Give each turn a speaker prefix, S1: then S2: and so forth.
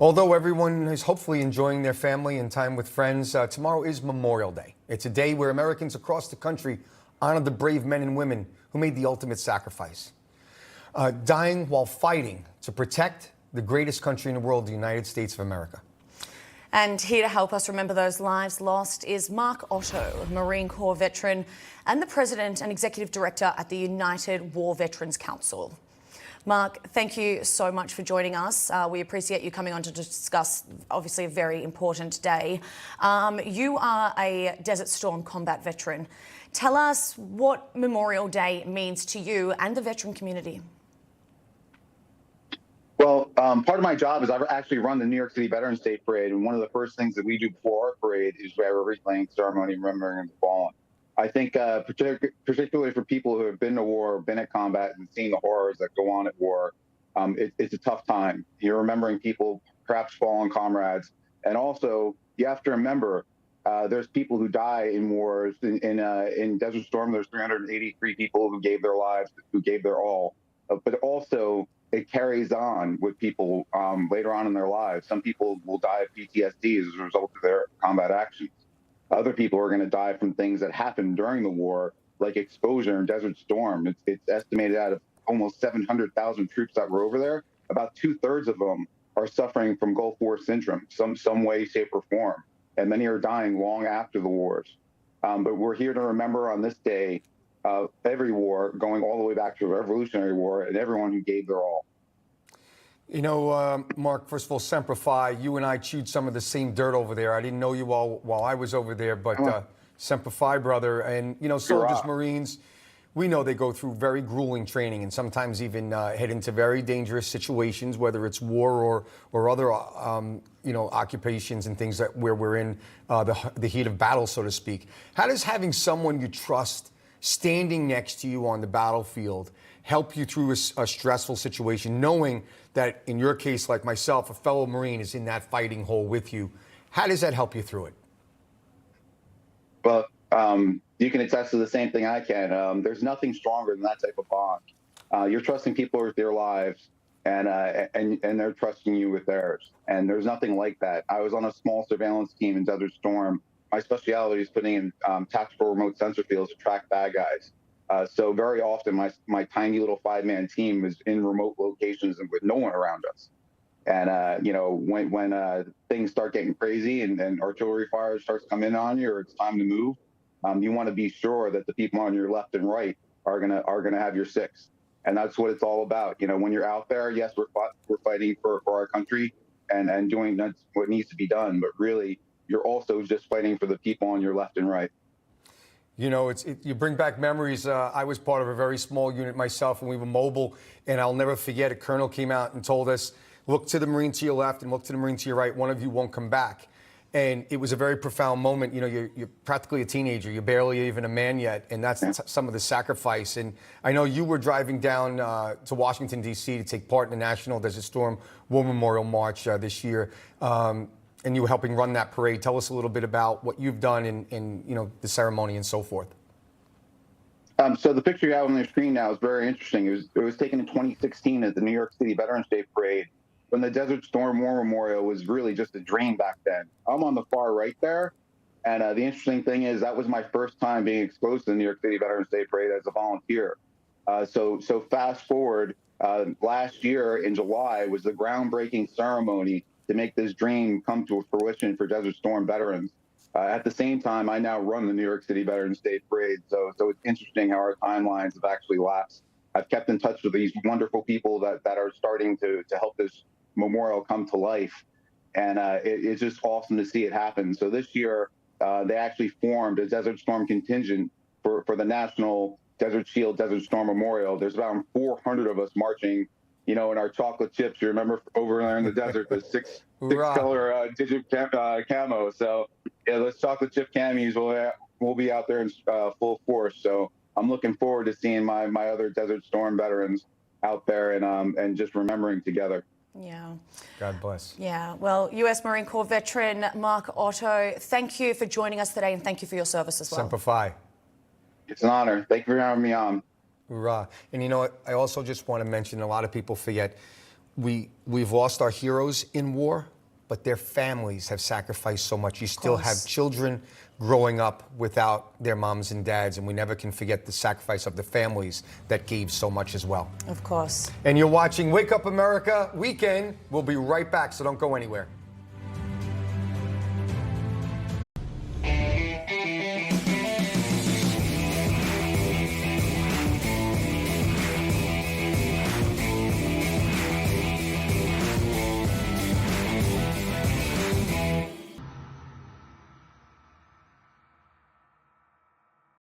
S1: Although everyone is hopefully enjoying their family and time with friends, tomorrow is Memorial Day. It's a day where Americans across the country honor the brave men and women who made the ultimate sacrifice, dying while fighting to protect the greatest country in the world, the United States of America.
S2: And here to help us remember those lives lost is Mark Otto, a Marine Corps veteran and the President and Executive Director at the United War Veterans Council. Mark, thank you so much for joining us. We appreciate you coming on to discuss, obviously, a very important day. You are a Desert Storm combat veteran. Tell us what Memorial Day means to you and the veteran community.
S3: Well, part of my job is I actually run the New York City Veterans Day Parade, and one of the first things that we do before our parade is we have a wreath-laying ceremony remembering the fallen. I think particularly for people who have been to war, been at combat, and seen the horrors that go on at war, it's a tough time. You're remembering people, perhaps fallen comrades, and also you have to remember there's people who die in wars. In Desert Storm, there's 383 people who gave their lives, who gave their all, but also it carries on with people later on in their lives. Some people will die of PTSD as a result of their combat actions. Other people are going to die from things that happened during the war, like exposure in Desert Storm. It's estimated out of almost 700,000 troops that were over there, about 2/3 of them are suffering from Gulf War syndrome, some way, shape, or form. And many are dying long after the wars. But we're here to remember on this day every war, going all the way back to the Revolutionary War, and everyone who gave their all.
S1: You know, Mark, first of all, Semper Fi, you and I chewed some of the same dirt over there. I didn't know you all while I was over there, but Semper Fi, brother. And, you know, soldiers, Marines, we know they go through very grueling training and sometimes even head into very dangerous situations, whether it's war or other, you know, occupations and things where we're in the heat of battle, so to speak. How does having someone you trust standing next to you on the battlefield help you through a stressful situation, knowing that in your case, like myself, a fellow Marine is in that fighting hole with you? How does that help you through it?
S3: Well, you can attest to the same thing I can. There's nothing stronger than that type of bond. You're trusting people with their lives, and they're trusting you with theirs. And there's nothing like that. I was on a small surveillance team in Desert Storm. My specialty is putting in tactical remote sensor fields to track bad guys. So very often my tiny little 5-man team is in remote locations and with no one around us. And, you know, when things start getting crazy and artillery fire starts coming in on you, or it's time to move, you want to be sure that the people on your left and right are gonna have your six. And that's what it's all about. You know, when you're out there, yes, we're fighting for our country and doing what needs to be done. But really, you're also just fighting for the people on your left and right.
S1: You know, you bring back memories. I was part of a very small unit myself when we were mobile, and I'll never forget a colonel came out and told us, look to the Marine to your left and look to the Marine to your right. One of you won't come back. And it was a very profound moment. You know, you're practically a teenager. You're barely even a man yet, and that's some of the sacrifice. And I know you were driving down to Washington, D.C. to take part in the National Desert Storm War Memorial March this year. And you were helping run that parade. Tell us a little bit about what you've done in you know, the ceremony and so forth.
S3: So the picture you have on your screen now is very interesting. It was taken in 2016 at the New York City Veterans Day Parade, when the Desert Storm War Memorial was really just a dream back then. I'm on the far right there, and the interesting thing is that was my first time being exposed to the New York City Veterans Day Parade as a volunteer. So fast forward, last year in July was the groundbreaking ceremony to make this dream come to fruition for Desert Storm veterans. At the same time, I now run the New York City Veterans Day Parade, so it's interesting how our timelines have actually lapsed. I've kept in touch with these wonderful people that are starting to help this memorial come to life, and it's just awesome to see it happen. So this year, they actually formed a Desert Storm contingent for the National Desert Shield Desert Storm Memorial. There's about 400 of us marching, you know, in our chocolate chips. You remember over there in the desert, the six color digit camo. So yeah, those chocolate chip camis will be out there in full force. So I'm looking forward to seeing my other Desert Storm veterans out there and just remembering together.
S2: Yeah.
S1: God bless.
S2: Yeah. Well, U.S. Marine Corps veteran Mark Otto, thank you for joining us today, and thank you for your service as well.
S1: Semper Fi.
S3: It's an honor. Thank you for having me on.
S1: Hoorah. And you know what? I also just want to mention, a lot of people forget, we've lost our heroes in war, but their families have sacrificed so much. You still have children growing up without their moms and dads, and we never can forget the sacrifice of the families that gave so much as well.
S2: Of course.
S1: And you're watching Wake Up America Weekend. We'll be right back, so don't go anywhere.